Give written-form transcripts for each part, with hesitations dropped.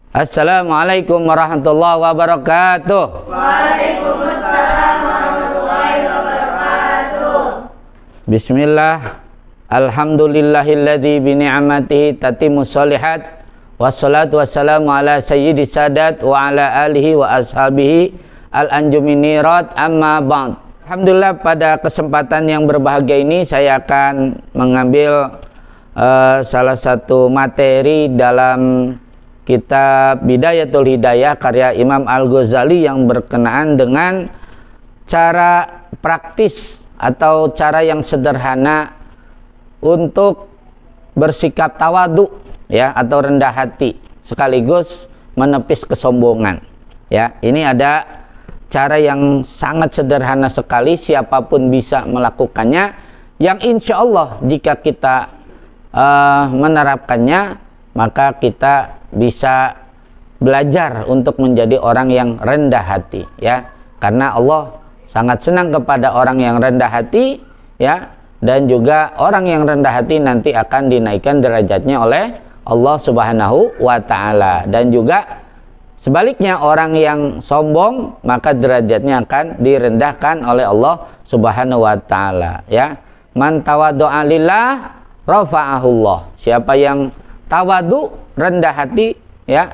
Assalamualaikum warahmatullahi wabarakatuh. Waalaikumsalam warahmatullahi wabarakatuh. Bismillah. Alhamdulillahilladzi bi ni'matihi tatimmus shalihat. Wassalatu wassalamu ala sayyidis sadat wa ala alihi wa ashabihi al-anjuminirat amma ba'd. Alhamdulillah, pada kesempatan yang berbahagia ini saya akan mengambil salah satu materi dalam kitab Bidayatul Hidayah karya Imam Al-Ghazali yang berkenaan dengan cara praktis atau cara yang sederhana untuk bersikap tawadu ya, atau rendah hati sekaligus menepis kesombongan. Ya, ini ada cara yang sangat sederhana sekali, siapapun bisa melakukannya, yang insya Allah jika kita menerapkannya maka kita bisa belajar untuk menjadi orang yang rendah hati ya, karena Allah sangat senang kepada orang yang rendah hati ya, dan juga orang yang rendah hati nanti akan dinaikkan derajatnya oleh Allah Subhanahu wa ta'ala, dan juga sebaliknya orang yang sombong maka derajatnya akan direndahkan oleh Allah Subhanahu wa ta'ala ya. Man tawaddu'a lillah rafa'ahullah. Siapa yang tawadu, rendah hati ya,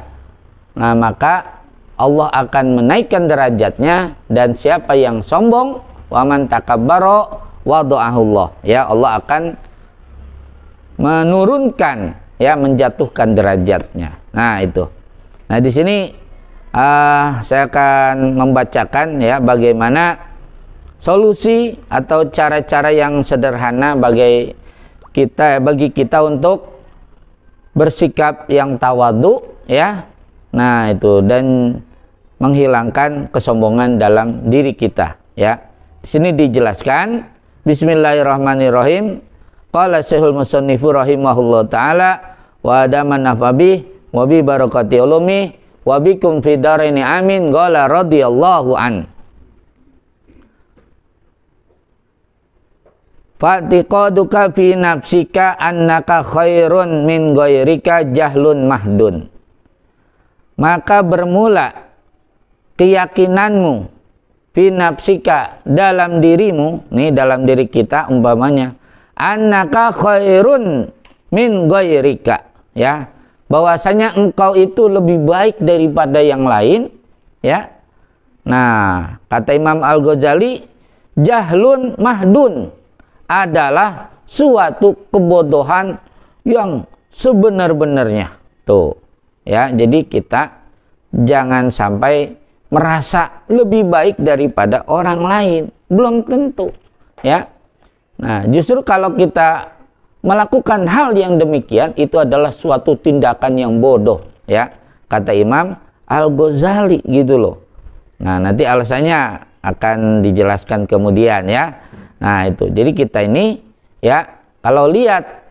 nah maka Allah akan menaikkan derajatnya. Dan siapa yang sombong, wa man takabbara wada'ahullah ya, Allah akan menurunkan ya, menjatuhkan derajatnya. Nah itu. Nah di sini saya akan membacakan ya bagaimana solusi atau cara-cara yang sederhana bagi kita untuk bersikap yang tawadu ya. Nah itu, dan menghilangkan kesombongan dalam diri kita ya. Di sini dijelaskan, Bismillahirrahmanirrahim. Qala Syekhul Musannifu rahimahullah ta'ala wa adaman nafabi wa bi barakati ulumi wa bikum fi daraini amin. Qala radhiyallahu an. Fatiqaduka fi nafsika annaka khairun min ghairika jahlun mahdun. Maka bermula keyakinanmu fi nafsika, dalam dirimu, nih dalam diri kita umpamanya, annaka khairun min ghairika ya, bahwasanya engkau itu lebih baik daripada yang lain ya. Nah kata Imam Al-Ghazali, jahlun mahdun adalah suatu kebodohan yang sebenar-benarnya tuh ya. Jadi kita jangan sampai merasa lebih baik daripada orang lain, belum tentu ya. Nah justru kalau kita melakukan hal yang demikian, itu adalah suatu tindakan yang bodoh ya, kata Imam Al-Ghazali gitu loh. Nah nanti alasannya akan dijelaskan kemudian ya. Nah itu, jadi kita ini ya, kalau lihat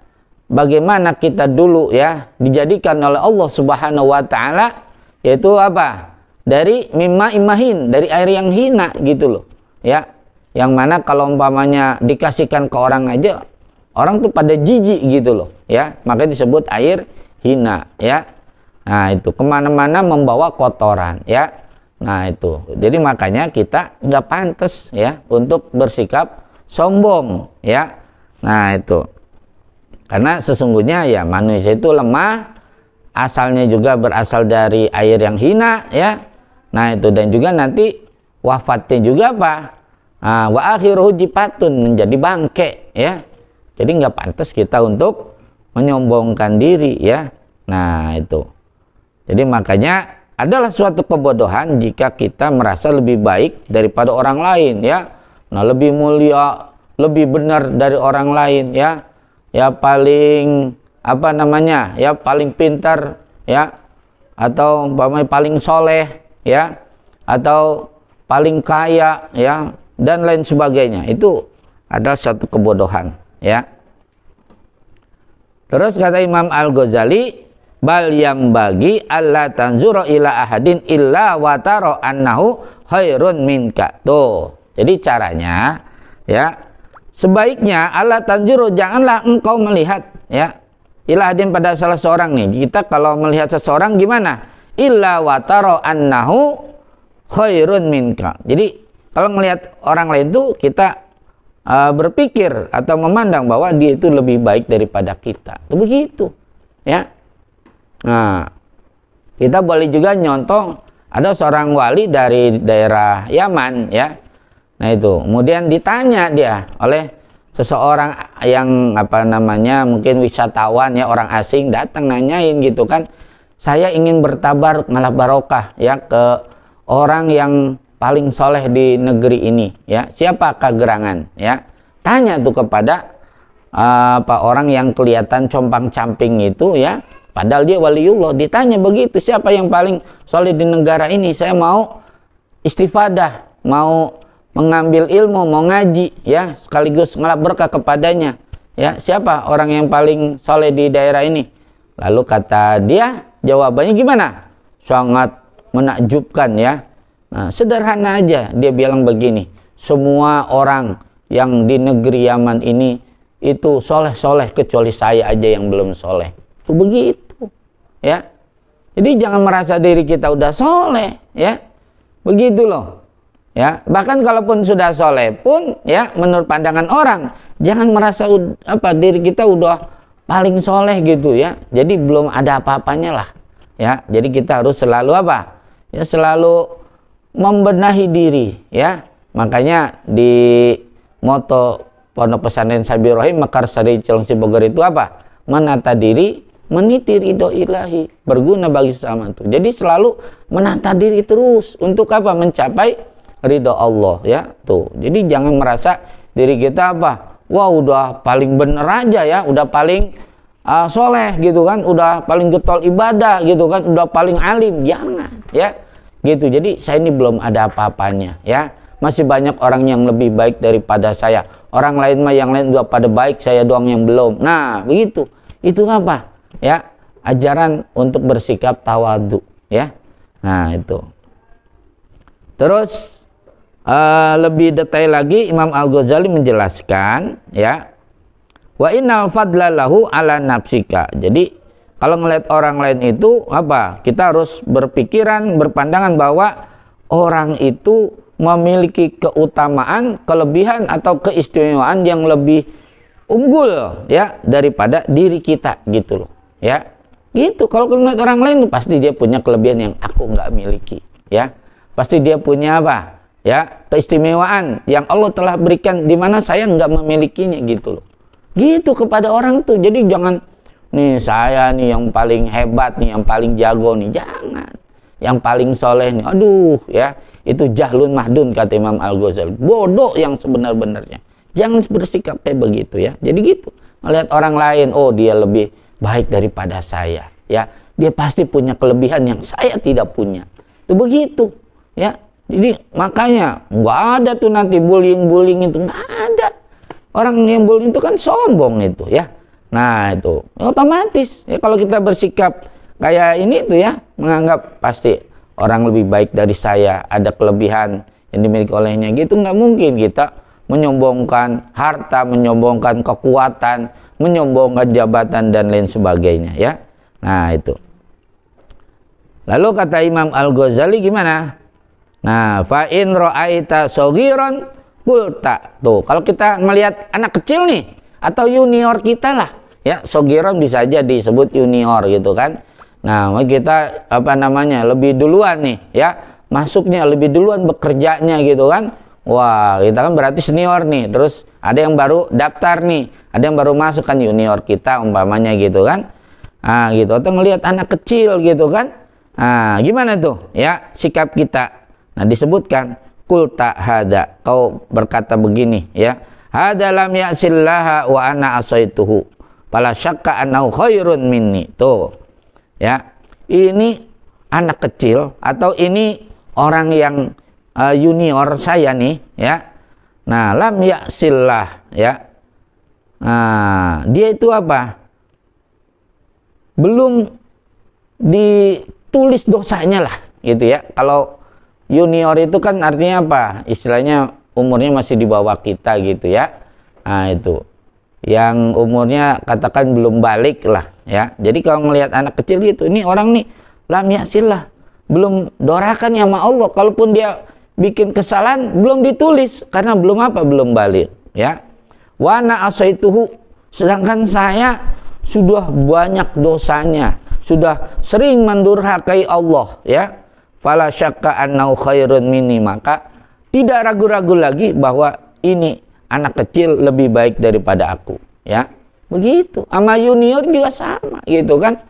bagaimana kita dulu ya dijadikan oleh Allah Subhanahu wa ta'ala, yaitu apa? Dari mimma imahin, dari air yang hina gitu loh ya. Yang mana kalau umpamanya dikasihkan ke orang aja, orang tuh pada jijik gitu loh ya, makanya disebut air hina ya. Nah itu, kemana-mana membawa kotoran ya. Nah itu, jadi makanya kita nggak pantas ya untuk bersikap sombong ya. Nah itu, karena sesungguhnya ya manusia itu lemah, asalnya juga berasal dari air yang hina ya. Nah itu, dan juga nanti wafatnya juga apa? Wa akhiruhu jipatun, menjadi bangke ya. Jadi nggak pantas kita untuk menyombongkan diri ya. Nah itu, jadi makanya adalah suatu kebodohan jika kita merasa lebih baik daripada orang lain ya. Nah lebih mulia, lebih benar dari orang lain ya, ya paling apa namanya ya, paling pintar ya, atau umpamanya paling soleh ya, atau paling kaya ya, dan lain sebagainya. Itu adalah satu kebodohan ya. Terus kata Imam Al-Ghazali, bal yang bagi alla tanzura ila ahadin illa wa tara annahu khairun minka. Tuh, jadi caranya ya, sebaiknya alla tanzuru, janganlah engkau melihat ya, ila ahadin pada salah seorang nih. Kita kalau melihat seseorang gimana? illa wa tara annahu khairun minka. Jadi kalau melihat orang lain itu kita berpikir atau memandang bahwa dia itu lebih baik daripada kita. Itu begitu, ya. Nah, kita boleh juga nyontoh ada seorang wali dari daerah Yaman, ya. Nah itu, kemudian ditanya dia oleh seseorang yang mungkin wisatawan, ya, orang asing datang nanyain gitu kan, saya ingin bertabaruk malah barokah, ya, ke orang yang paling soleh di negeri ini, ya, siapakah gerangan, ya, tanya tuh kepada orang yang kelihatan compang-camping itu, ya, padahal dia waliullah, ditanya begitu, siapa yang paling soleh di negara ini, saya mau istifadah, mau mengambil ilmu, mau ngaji, ya, sekaligus ngelap berkah kepadanya, ya, siapa orang yang paling soleh di daerah ini? Lalu kata dia, jawabannya gimana? Sangat menakjubkan, ya. Nah, sederhana aja, dia bilang begini, semua orang yang di negeri Yaman ini itu soleh-soleh kecuali saya aja yang belum soleh. Itu begitu, ya. Jadi jangan merasa diri kita udah soleh, ya, begitu loh, ya. Bahkan kalaupun sudah soleh pun, ya, menurut pandangan orang, jangan merasa diri kita udah paling soleh gitu, ya. Jadi belum ada apa-apanya lah, ya. Jadi kita harus selalu ya, selalu membenahi diri, ya. Makanya di moto Pondok Pesantren Sabil Rahim Mekarsari Cilengsi Bogor itu menata diri meniti ridho ilahi, berguna bagi sesama itu. Jadi selalu menata diri terus untuk mencapai ridho Allah, ya. Tuh, jadi jangan merasa diri kita wah udah paling bener aja, ya, udah paling soleh gitu kan, udah paling getol ibadah gitu kan, udah paling alim. Jangan, ya, gitu. Jadi saya ini belum ada apa-apanya, ya, masih banyak orang yang lebih baik daripada saya, orang lain yang lain udah pada baik, saya doang yang belum. Nah begitu, itu ya, ajaran untuk bersikap tawadhu, ya. Nah itu. Terus lebih detail lagi Imam Al-Ghazali menjelaskan, ya, wa innal fadla lahu ala nafsika. Jadi kalau ngelihat orang lain itu kita harus berpikiran, berpandangan bahwa orang itu memiliki keutamaan, kelebihan atau keistimewaan yang lebih unggul, ya, daripada diri kita, gitu loh, ya. Gitu. Kalau ngelihat orang lain pasti dia punya kelebihan yang aku nggak miliki, ya. Pasti dia punya ya, keistimewaan yang Allah telah berikan di mana saya nggak memilikinya, gitu loh. Gitu kepada orang tuh. Jadi jangan nih saya nih yang paling hebat nih, yang paling jago nih, jangan. Yang paling soleh nih, aduh, ya, itu jahlun mahdun kata Imam Al-Ghazali, bodoh yang sebenar-benarnya. Jangan bersikap kayak begitu, ya. Jadi gitu, melihat orang lain, oh dia lebih baik daripada saya, ya, dia pasti punya kelebihan yang saya tidak punya. Itu begitu, ya. Jadi makanya nggak ada tuh nanti bullying itu, nggak ada. Orang yang bullying itu kan sombong itu, ya. Nah itu otomatis, ya, kalau kita bersikap kayak ini tuh, ya, menganggap pasti orang lebih baik dari saya, ada kelebihan yang dimiliki olehnya, gitu. Nggak mungkin kita menyombongkan harta, menyombongkan kekuatan, menyombongkan jabatan dan lain sebagainya, ya. Nah itu. Lalu kata Imam Al-Ghazali gimana? Nah, fa in ra'aita shaghiran qulta. Tuh, kalau kita melihat anak kecil nih atau junior kita lah, ya, shaghiran bisa aja disebut junior gitu kan. Nah, kita lebih duluan nih, ya, masuknya lebih duluan, bekerjanya gitu kan. Wah, kita kan berarti senior nih. Terus ada yang baru daftar nih, ada yang baru masuk kan, junior kita umpamanya gitu kan. Nah, gitu. Atau ngelihat anak kecil gitu kan. Nah, gimana tuh, ya, sikap kita? Nah, disebutkan qulta hada, kau berkata begini, ya, hada lam ya'sillaha wa ana asaituhu fala syakka annahu khairun minni. Tuh, ya, ini anak kecil atau ini orang yang junior saya nih, ya. Nah, lam ya'sillah, ya. Nah, dia itu belum ditulis dosanya lah, gitu, ya. Kalau junior itu kan artinya istilahnya umurnya masih di bawah kita, gitu, ya. Nah, itu yang umurnya katakan belum balik lah, ya. Jadi kalau melihat anak kecil gitu, ini orang nih lam yaksillah, belum dorakan ya sama Allah. Kalaupun dia bikin kesalahan belum ditulis karena belum apa, belum balik, ya. Wa ana asaituhu, sedangkan saya sudah banyak dosanya, sudah sering mendurhakai Allah, ya. Fala syakka annau khairun minni, maka tidak ragu-ragu lagi bahwa ini anak kecil lebih baik daripada aku, ya. Begitu. Sama junior juga sama, gitu kan.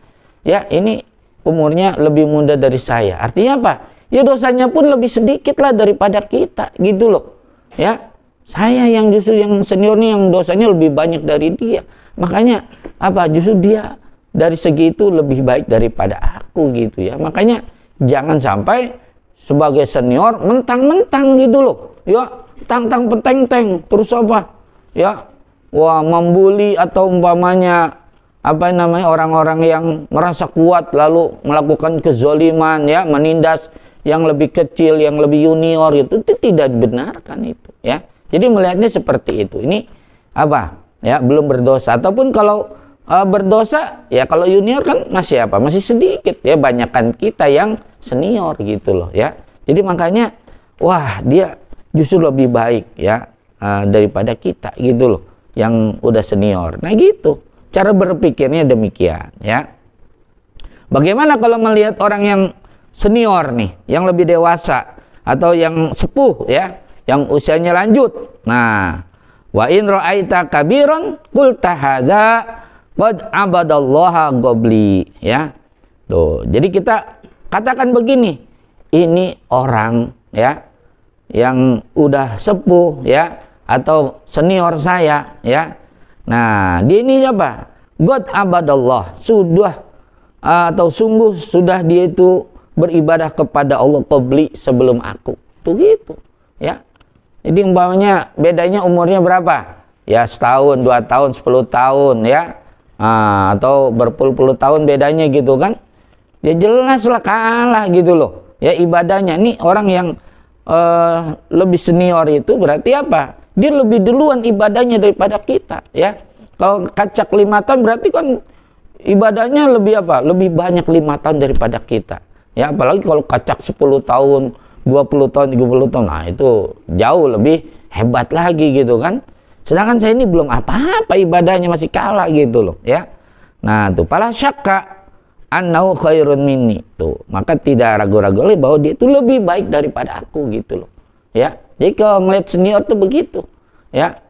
Ya, ini umurnya lebih muda dari saya. Artinya apa? Ya dosanya pun lebih sedikit lah daripada kita, gitu loh. Ya. Saya yang justru yang senior nih yang dosanya lebih banyak dari dia. Makanya apa? Justru dia dari segi itu lebih baik daripada aku, gitu ya. Makanya jangan sampai sebagai senior mentang-mentang gitu loh. Ya, tang-tang peteng-teng terus apa? Ya, wah, membuli atau umpamanya apa namanya orang-orang yang merasa kuat lalu melakukan kezoliman, ya, menindas yang lebih kecil, yang lebih junior, itu tidak dibenarkan itu, ya. Jadi melihatnya seperti itu. Ini apa? Ya, belum berdosa. Ataupun kalau berdosa, ya kalau junior kan masih apa? Masih sedikit, ya, banyakkan kita yang senior gitu loh, ya. Jadi makanya wah, dia justru lebih baik, ya, daripada kita gitu loh yang udah senior. Nah gitu cara berpikirnya demikian, ya. Bagaimana kalau melihat orang yang senior nih, yang lebih dewasa atau yang sepuh, ya, yang usianya lanjut. Nah, wa in ra'aita kabiran qulta hadza qad abadallaha qabli, ya. Tuh, jadi kita katakan begini, ini orang, ya, yang udah sepuh, ya, atau senior saya, ya. Nah, dia ini siapa? God abadallah, sudah atau sungguh sudah dia itu beribadah kepada Allah qabli, sebelum aku. Tuh gitu, ya. Jadi umpamanya bedanya umurnya berapa? Ya, setahun, 2 tahun, 10 tahun, ya. Atau berpuluh-puluh tahun bedanya gitu kan. Ya jelas lah kalah gitu loh. Ya ibadahnya nih orang yang lebih senior itu berarti apa? Dia lebih duluan ibadahnya daripada kita, ya. Kalau kacak 5 tahun berarti kan ibadahnya lebih apa? Lebih banyak 5 tahun daripada kita. Ya, apalagi kalau kacak 10 tahun, 20 tahun, 30 tahun. Nah, itu jauh lebih hebat lagi gitu kan. Sedangkan saya ini belum apa-apa, ibadahnya masih kalah gitu loh, ya. Nah, tuh pala syakka annau khairun minni, tuh. Maka tidak ragu-ragu lagi bahwa dia itu lebih baik daripada aku gitu loh. Ya. Jadi kalau ngeliat senior tuh begitu, ya.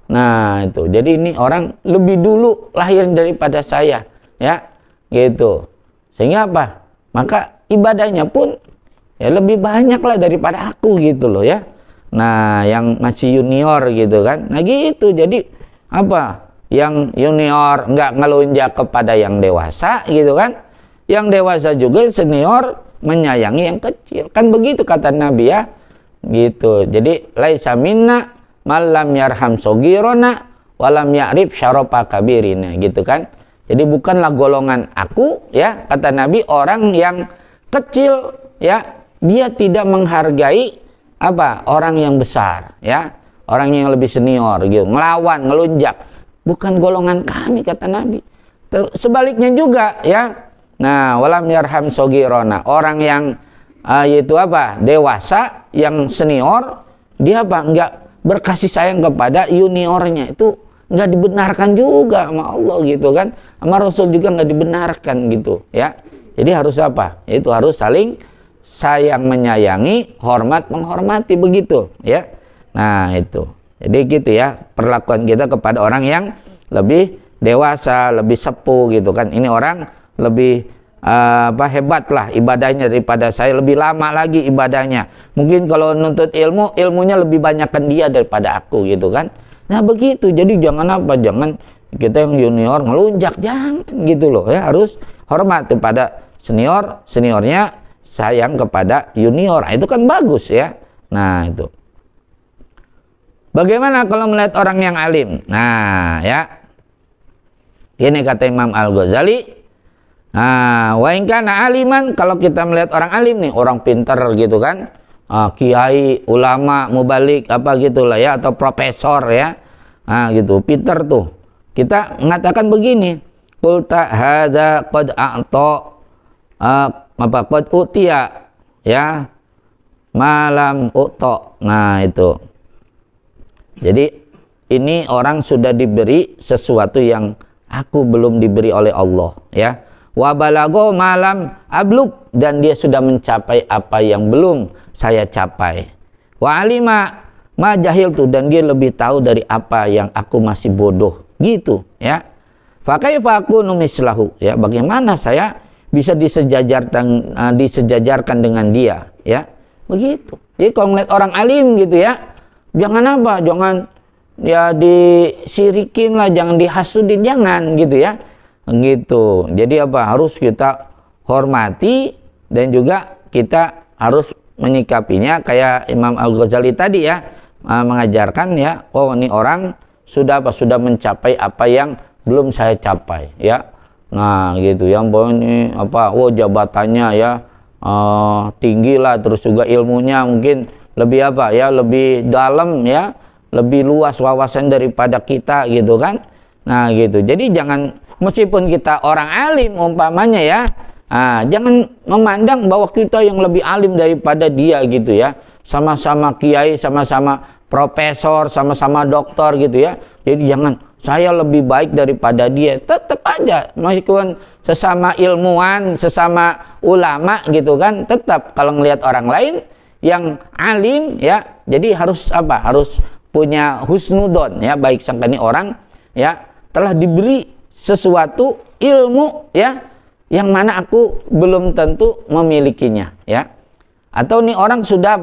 Nah, itu. Jadi ini orang lebih dulu lahir daripada saya, ya. Gitu. Sehingga apa? Maka ibadahnya pun ya lebih banyak lah daripada aku gitu loh, ya. Nah, yang masih junior gitu kan. Nah, gitu. Jadi apa? Yang junior nggak ngelunjak kepada yang dewasa gitu kan. Yang dewasa juga senior menyayangi yang kecil. Kan begitu kata Nabi, ya. Gitu. Jadi laisa minna malam yarham sogirona walam ya'rif syarafa kabirina, gitu kan. Jadi bukanlah golongan aku, ya, kata Nabi, orang yang kecil, ya, dia tidak menghargai apa? Orang yang besar, ya. Orang yang lebih senior gitu, ngelawan, ngelunjak. Bukan golongan kami, kata Nabi. Sebaliknya juga, ya. Nah, walam yarham sogirona, orang yang yaitu apa? Dewasa, yang senior, dia apa? Enggak berkasih sayang kepada juniornya, itu nggak dibenarkan juga sama Allah gitu kan, sama Rasul juga nggak dibenarkan gitu, ya. Jadi harus apa? Itu harus saling sayang menyayangi, hormat menghormati, begitu, ya. Nah itu, jadi gitu ya perlakuan kita kepada orang yang lebih dewasa, lebih sepuh gitu kan. Ini orang lebih hebat lah ibadahnya daripada saya, lebih lama lagi ibadahnya. Mungkin kalau nuntut ilmu, ilmunya lebih banyakkan dia daripada aku gitu kan. Nah begitu, jadi jangan apa, jangan kita yang junior ngelunjak, jangan gitu loh, ya. Harus hormat kepada senior, seniornya sayang kepada junior. Nah, itu kan bagus, ya. Nah itu. Bagaimana kalau melihat orang yang alim? Nah, ya. Ini kata Imam Al-Ghazali. Nah, wa in kana aliman, kalau kita melihat orang alim nih, orang pintar gitu kan. Kiai, ulama, mubalik, apa gitulah ya, atau profesor, ya. Nah, gitu, pintar tuh. Kita mengatakan begini, qul ta hadza qad a'ta qad utiya ya malam uto. Nah itu. Jadi ini orang sudah diberi sesuatu yang aku belum diberi oleh Allah ya. Wa balago malam ablug, dan dia sudah mencapai apa yang belum saya capai. Wa alima ma jahiltu, dan dia lebih tahu dari apa yang aku masih bodoh gitu ya. Fa kaifa akunu mislahu, ya bagaimana saya bisa disejajarkan dengan dia ya. Begitu. Jadi kalau melihat orang alim gitu ya, jangan apa? Jangan ya disirikin lah, jangan dihasudin, jangan gitu ya. Gitu. Jadi apa? Harus kita hormati dan juga kita harus menyikapinya kayak Imam Al-Ghazali tadi ya, mengajarkan ya, oh ini orang sudah mencapai apa yang belum saya capai ya. Nah gitu, yang bahwa ini apa, oh jabatannya ya tinggi lah, terus juga ilmunya mungkin lebih apa ya, lebih dalam ya, lebih luas wawasan daripada kita gitu kan. Nah gitu, jadi jangan, meskipun kita orang alim umpamanya ya, jangan memandang bahwa kita yang lebih alim daripada dia gitu ya. Sama-sama kiai, sama-sama profesor, sama-sama doktor gitu ya. Jadi jangan saya lebih baik daripada dia. Tetap aja meskipun sesama ilmuwan, sesama ulama gitu kan, tetap kalau ngelihat orang lain yang alim ya, jadi harus apa? Harus punya husnudon ya, baik sangka ini orang ya telah diberi sesuatu ilmu ya, yang mana aku belum tentu memilikinya ya. Atau nih orang sudah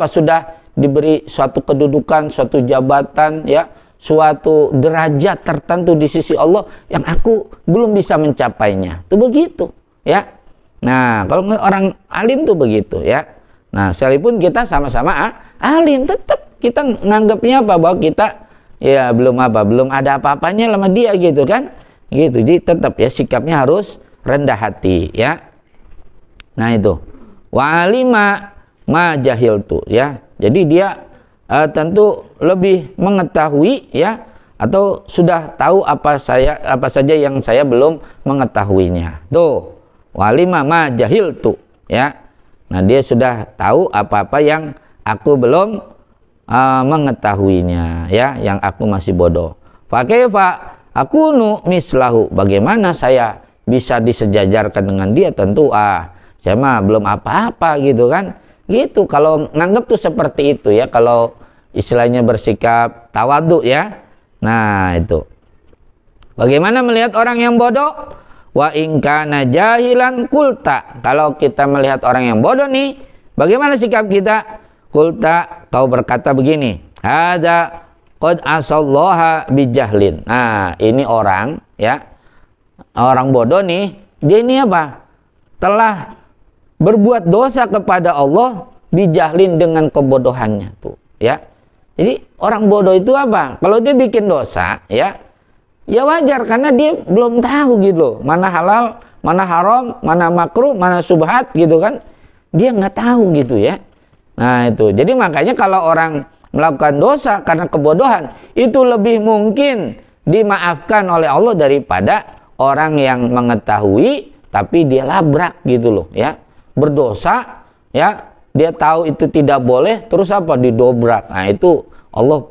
diberi suatu kedudukan, suatu jabatan ya, suatu derajat tertentu di sisi Allah yang aku belum bisa mencapainya. Itu begitu ya. Nah, kalau orang alim tuh begitu ya. Nah, sekalipun kita sama-sama alim, tetap kita nganggapnya apa, bahwa kita ya belum ada apa-apanya sama dia gitu kan. Gitu. Jadi tetap ya sikapnya harus rendah hati ya. Nah itu. Wa alima ma jahiltu ya. Jadi dia tentu lebih mengetahui ya, atau sudah tahu apa saja yang saya belum mengetahuinya. Tuh. Wa alima ma jahiltu ya. Nah, dia sudah tahu apa-apa yang aku belum mengetahuinya ya, yang aku masih bodoh. Fa kaifa akunu mislahu, bagaimana saya bisa disejajarkan dengan dia? Tentu saya mah belum apa-apa gitu kan. Gitu kalau nganggap tuh seperti itu ya, kalau istilahnya bersikap tawadhu ya. Nah, itu. Bagaimana melihat orang yang bodoh? Wa in kana jahilan kulta. Kalau kita melihat orang yang bodoh nih, bagaimana sikap kita? Kulta, kau berkata begini, hadza qad asallaha bijahlin. Nah, ini orang ya, orang bodoh nih, dia ini apa? Telah berbuat dosa kepada Allah bijahlin, dengan kebodohannya tuh ya. Jadi orang bodoh itu apa? Kalau dia bikin dosa ya, ya wajar karena dia belum tahu gitu loh, mana halal, mana haram, mana makruh, mana subhat gitu kan. Dia nggak tahu gitu ya. Nah itu, jadi makanya kalau orang melakukan dosa karena kebodohan, itu lebih mungkin dimaafkan oleh Allah daripada orang yang mengetahui tapi dia labrak gitu loh ya, berdosa ya, dia tahu itu tidak boleh terus apa, didobrak. Nah itu Allah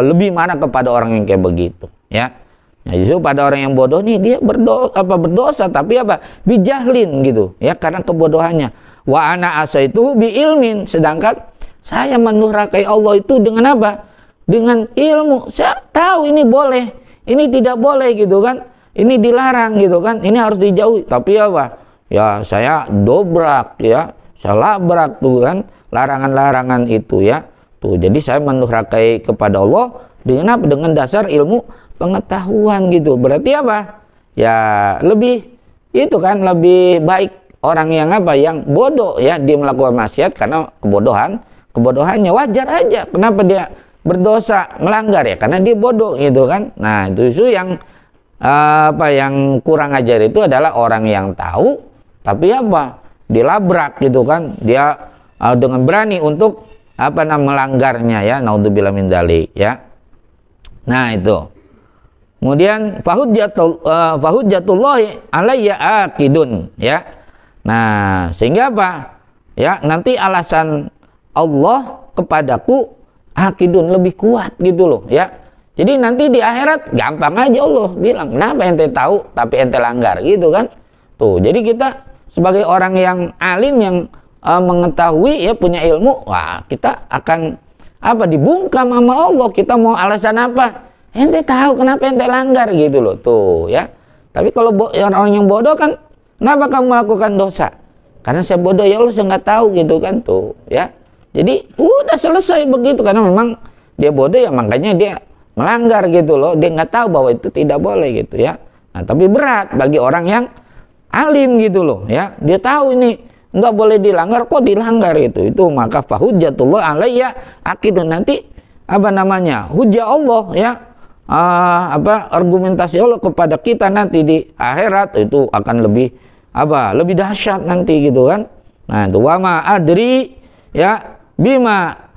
lebih marah kepada orang yang kayak begitu ya. Nah justru pada orang yang bodoh nih, dia berdosa tapi bijahlin gitu ya, karena kebodohannya. Wa ana asaitu bi ilmin, sedangkan saya menurhakai Allah itu dengan apa? Dengan ilmu. Saya tahu ini boleh, ini tidak boleh gitu kan. Ini dilarang gitu kan. Ini harus dijauhi. Tapi apa? Ya saya dobrak ya, saya labrak tuh kan larangan-larangan itu ya. Tuh, jadi saya menurhakai kepada Allah dengan apa? Dengan dasar ilmu pengetahuan gitu. Berarti apa? Ya lebih itu kan, lebih baik orang yang yang bodoh ya, dia melakukan maksiat karena kebodohannya, wajar aja. Kenapa dia berdosa, melanggar ya? Karena dia bodoh gitu kan. Nah itu yang yang kurang ajar itu adalah orang yang tahu tapi dilabrak gitu kan. Dia dengan berani untuk melanggarnya ya, naudzubillah min dzalik ya. Nah itu. Kemudian fahujjatullahi alayya aqidun ya. Nah, sehingga apa? Ya, nanti alasan Allah kepadaku akidun lebih kuat gitu loh, ya. Jadi nanti di akhirat gampang aja Allah bilang, kenapa ente tahu tapi ente langgar gitu kan? Tuh, jadi kita sebagai orang yang alim yang mengetahui ya punya ilmu, wah kita akan apa dibungkam sama Allah. Kita mau alasan apa? Ente tahu kenapa ente langgar gitu loh, tuh ya. Tapi kalau orang yang bodoh kan, kenapa kamu melakukan dosa? Karena saya bodoh ya Allah, saya nggak tahu gitu kan, tuh ya. Jadi udah selesai begitu, karena memang dia bodoh ya makanya dia melanggar gitu loh, dia nggak tahu bahwa itu tidak boleh gitu ya. Nah, tapi berat bagi orang yang alim gitu loh ya, dia tahu ini nggak boleh dilanggar, kok dilanggar itu maka fahujjatullah alayya akidun, nanti apa namanya hujah Allah ya, argumentasi Allah kepada kita nanti di akhirat itu akan lebih dahsyat nanti gitu kan. Nah itu wama adri ya bima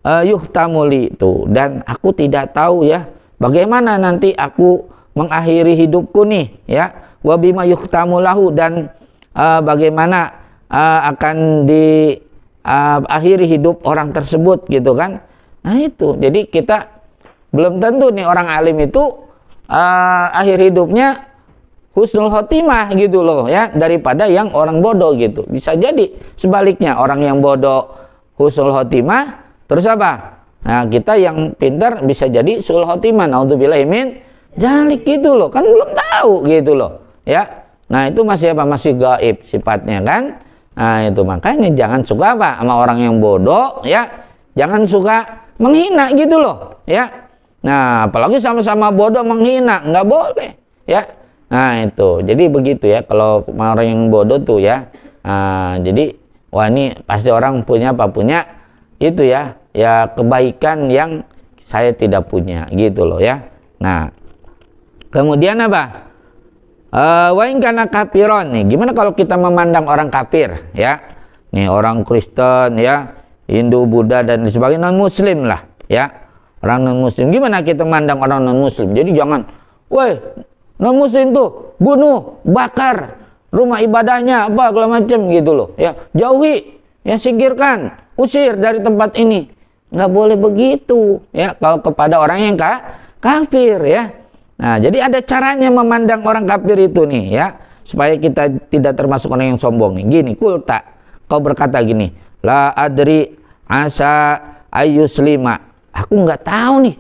yuhtamuli itu, dan aku tidak tahu ya bagaimana nanti aku mengakhiri hidupku nih ya, wa bima yuhtamulahu, dan bagaimana akan diakhiri hidup orang tersebut gitu kan. Nah itu, jadi kita belum tentu nih orang alim itu akhir hidupnya husnul khotimah gitu loh ya, daripada yang orang bodoh gitu. Bisa jadi sebaliknya, orang yang bodoh husnul khotimah, terus apa? Nah kita yang pintar bisa jadi sul khotimah, naudzubillahi min dzalik gitu loh, kan belum tahu gitu loh ya. Nah itu masih apa? Masih gaib sifatnya kan. Nah itu makanya jangan suka apa sama orang yang bodoh ya, jangan suka menghina gitu loh ya. Nah apalagi sama-sama bodoh menghina, nggak boleh ya. Nah itu jadi begitu ya, kalau orang yang bodoh tuh ya. Nah, jadi wah ini pasti orang punya itu ya kebaikan yang saya tidak punya gitu loh ya. Nah kemudian apa? Wa in kana kafiron nih, gimana kalau kita memandang orang kafir ya, nih orang Kristen ya, Hindu, Buddha dan sebagainya, non muslim lah ya, orang non muslim. Gimana kita memandang orang non muslim? Jadi jangan, woi non muslim tuh bunuh, bakar rumah ibadahnya apa segala macam gitu loh ya, jauhi ya, singkirkan, usir dari tempat ini. Nggak boleh begitu ya kalau kepada orang yang kafir ya. Nah jadi ada caranya memandang orang kafir itu nih ya, supaya kita tidak termasuk orang yang sombong nih. Gini, kulta, kau berkata gini, la adri asa ayuslima, aku nggak tahu nih,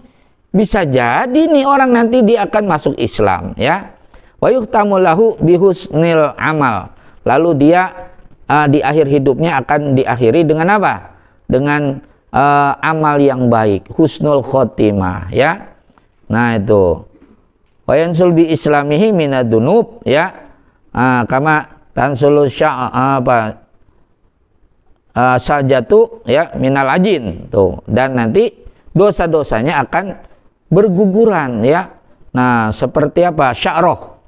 bisa jadi nih orang nanti dia akan masuk Islam ya. Wa yuhtamulahu bihusnil amal, lalu dia di akhir hidupnya akan diakhiri dengan apa? Dengan amal yang baik, husnul khotimah ya. Nah itu wa yansul bi islamihi minadunub ya, kama tansulu sajatu ya minal ajin tuh, dan nanti dosa-dosanya akan berguguran ya. Nah seperti apa? Sya'roh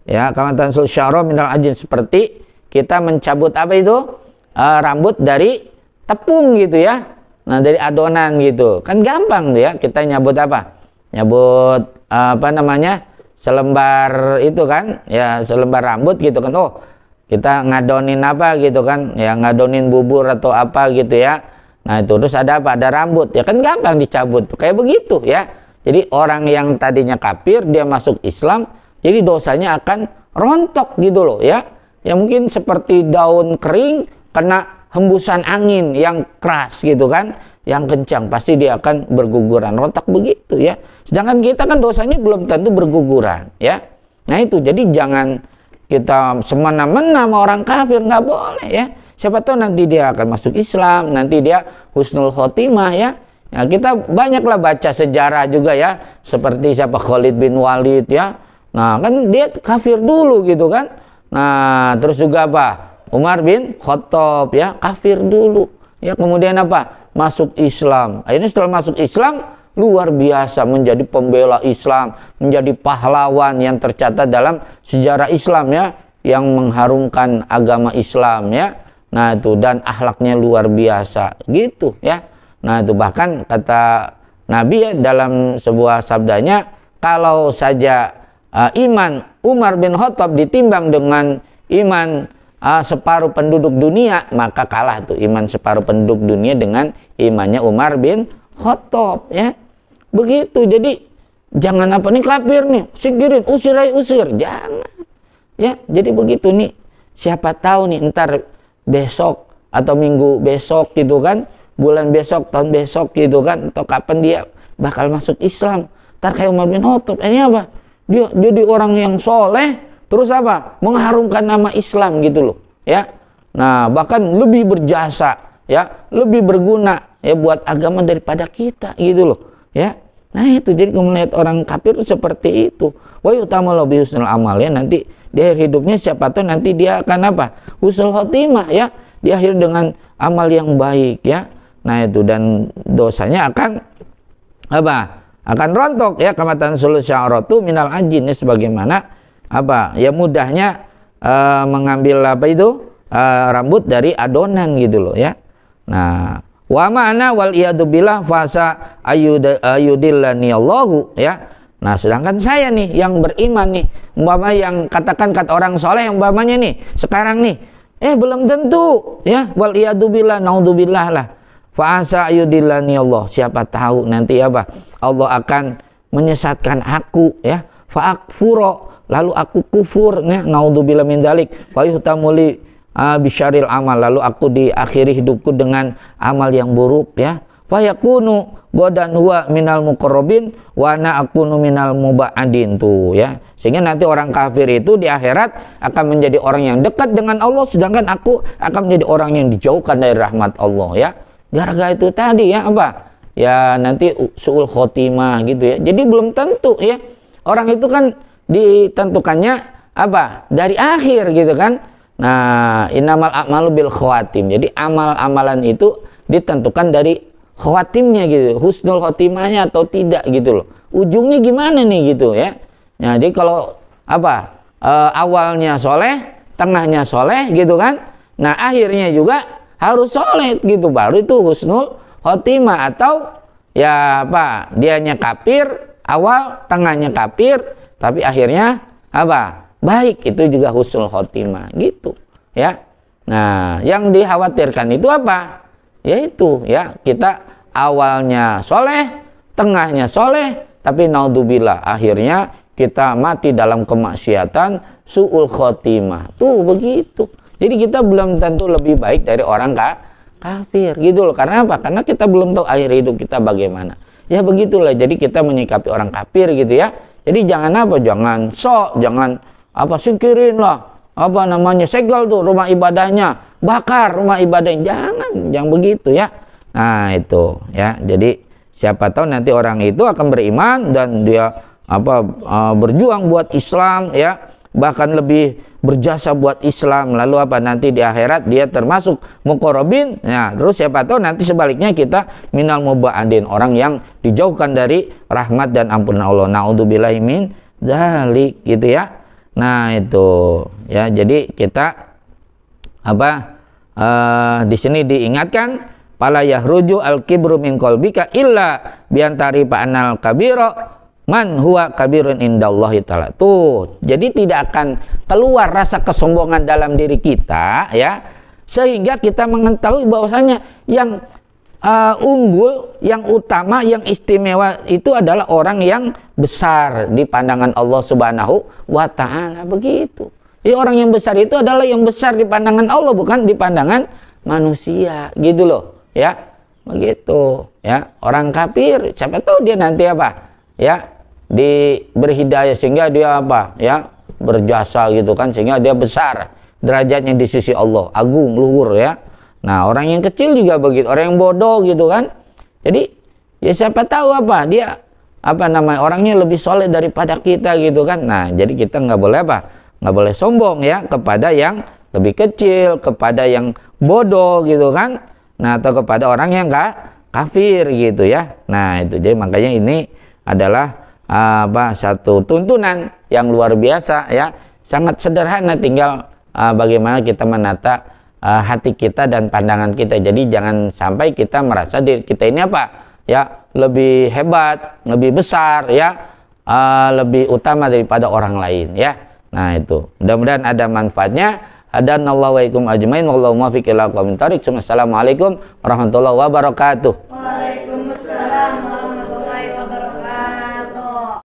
ya, kama tansul sya'roh minal ajin, seperti kita mencabut apa itu rambut dari tepung gitu ya. Nah dari adonan gitu kan gampang tuh ya, kita nyabut apa, nyabut apa namanya, selembar itu kan ya, selembar rambut gitu kan. Oh kita ngadonin apa gitu kan ya, ngadonin bubur atau apa gitu ya. Nah itu terus ada apa, ada rambut ya kan, gampang dicabut kayak begitu ya. Jadi orang yang tadinya kafir dia masuk Islam, jadi dosanya akan rontok gitu loh ya. Ya mungkin seperti daun kering kena hembusan angin yang keras gitu kan, yang kencang, pasti dia akan berguguran, rontak begitu ya. Sedangkan kita kan dosanya belum tentu berguguran ya. Nah itu, jadi jangan kita semena-mena sama orang kafir, nggak boleh ya. Siapa tahu nanti dia akan masuk Islam, nanti dia husnul khotimah ya. Nah, kita banyaklah baca sejarah juga ya, seperti siapa, Khalid bin Walid ya. Nah kan dia kafir dulu gitu kan. Nah terus juga apa, Umar bin Khattab ya, kafir dulu ya, kemudian apa, masuk Islam. Akhirnya setelah masuk Islam luar biasa, menjadi pembela Islam, menjadi pahlawan yang tercatat dalam sejarah Islam ya, yang mengharumkan agama Islam ya. Nah itu, dan akhlaknya luar biasa gitu ya. Nah itu bahkan kata Nabi ya dalam sebuah sabdanya, kalau saja iman Umar bin Khattab ditimbang dengan iman separuh penduduk dunia, maka kalah tuh iman separuh penduduk dunia dengan imannya Umar bin Khattab, ya. Begitu. Jadi jangan apa nih kafir nih, singkirin, usir, jangan. Ya, jadi begitu nih. Siapa tahu nih ntar besok atau minggu besok gitu kan, bulan besok, tahun besok gitu kan, atau kapan dia bakal masuk Islam. Ntar kayak Umar bin Khattab, ini apa? Dia jadi orang yang soleh, terus apa? Mengharumkan nama Islam gitu loh, ya. Nah, bahkan lebih berjasa, ya, lebih berguna ya buat agama daripada kita gitu loh, ya. Nah, itu jadi kalau melihat orang kafir itu seperti itu. Wa yutamalu bi husnul amal, ya, nanti di akhir hidupnya siapa tahu nanti dia akan apa? Husnul khotimah, ya. Di akhir dengan amal yang baik, ya. Nah, itu dan dosanya akan apa? Akan rontok, ya, kamatan sulus sya'ratu minal ajin, sebagaimana apa ya mudahnya mengambil apa itu rambut dari adonan gitu loh, ya. Nah, wa ma'ana wal iyadu billah fasa ayudillani Allahu, ya. Nah, sedangkan saya nih yang beriman nih, umpama yang katakan kata orang soleh umpamanya nih sekarang nih belum tentu, ya, wal iyadu billah, naudzubillah lah, fasa ayudillani Allah, siapa tahu nanti apa Allah akan menyesatkan aku, ya, fa'akfuro, lalu aku kufur, ya, naudzubillah min dzalik, fa yuhtamuli bisyaril amal, lalu aku diakhiri hidupku dengan amal yang buruk, ya, fa yakunu godan huwa minal muqarrabin wa ana akunu minal muba'adin tuh, ya, sehingga nanti orang kafir itu di akhirat akan menjadi orang yang dekat dengan Allah, sedangkan aku akan menjadi orang yang dijauhkan dari rahmat Allah, ya, gara-gara itu tadi, ya, apa ya nanti su'ul khotimah gitu, ya. Jadi belum tentu, ya, orang itu kan ditentukannya apa dari akhir gitu kan. Nah, innamal a'malu bil khawatim, jadi amal-amalan itu ditentukan dari khawatimnya gitu, husnul khotimahnya atau tidak gitu loh, ujungnya gimana nih gitu, ya. Nah, jadi kalau apa awalnya soleh, tengahnya soleh gitu kan, nah akhirnya juga harus soleh gitu, baru itu husnul khotimah. Atau ya apa dianya kafir awal, tengahnya kafir, tapi akhirnya apa baik, itu juga husnul khotimah gitu, ya. Nah, yang dikhawatirkan itu apa? Yaitu, ya, kita awalnya soleh, tengahnya soleh, tapi naudzubillah akhirnya kita mati dalam kemaksiatan, su'ul khotimah tuh begitu. Jadi kita belum tentu lebih baik dari orang kafir gitu loh. Karena apa? Karena kita belum tahu akhir hidup kita bagaimana. Ya begitulah. Jadi kita menyikapi orang kafir gitu, ya. Jadi jangan apa? Jangan sok, jangan apa singkirin lah. Apa namanya? Segel tuh rumah ibadahnya, bakar rumah ibadahnya. Jangan begitu, ya. Nah, itu, ya. Jadi siapa tahu nanti orang itu akan beriman dan dia apa berjuang buat Islam, ya. Bahkan lebih berjasa buat Islam, lalu apa nanti di akhirat dia termasuk muqarrabin. Nah, terus siapa tahu nanti sebaliknya kita minal muba'adin, orang yang dijauhkan dari rahmat dan ampunan Allah. Naudzubillahi min dzalik gitu, ya. Nah, itu, ya. Jadi kita apa di sini diingatkan pala yahruju al kibru min qalbika illa biantari pa'anal kabira man huwa kabirun indallahi ta'ala. Tuh, jadi tidak akan keluar rasa kesombongan dalam diri kita, ya, sehingga kita mengetahui bahwasanya yang unggul, yang utama, yang istimewa itu adalah orang yang besar di pandangan Allah Subhanahu wa ta'ala, begitu. Jadi orang yang besar itu adalah yang besar di pandangan Allah, bukan di pandangan manusia gitu loh, ya. Begitu, ya. Orang kafir siapa tahu dia nanti apa, ya, diberi hidayah sehingga dia apa, ya, berjasa gitu kan, sehingga dia besar derajatnya di sisi Allah, agung, luhur, ya. Nah, orang yang kecil juga begitu, orang yang bodoh gitu kan. Jadi ya siapa tahu apa dia apa namanya orangnya lebih soleh daripada kita gitu kan. Nah, jadi kita nggak boleh apa, nggak boleh sombong, ya, kepada yang lebih kecil, kepada yang bodoh gitu kan. Nah, atau kepada orang yang nggak kafir gitu, ya. Nah, itu jadi makanya ini adalah apa satu tuntunan yang luar biasa, ya, sangat sederhana, tinggal bagaimana kita menata hati kita dan pandangan kita. Jadi jangan sampai kita merasa diri kita ini apa, ya, lebih hebat, lebih besar, ya, lebih utama daripada orang lain, ya. Nah, itu mudah-mudahan ada manfaatnya. Hadanallahu wa ikum ajmain wallahu muwaffiq ila aqwamit thoriq. Assalamualaikum warahmatullahi wabarakatuh.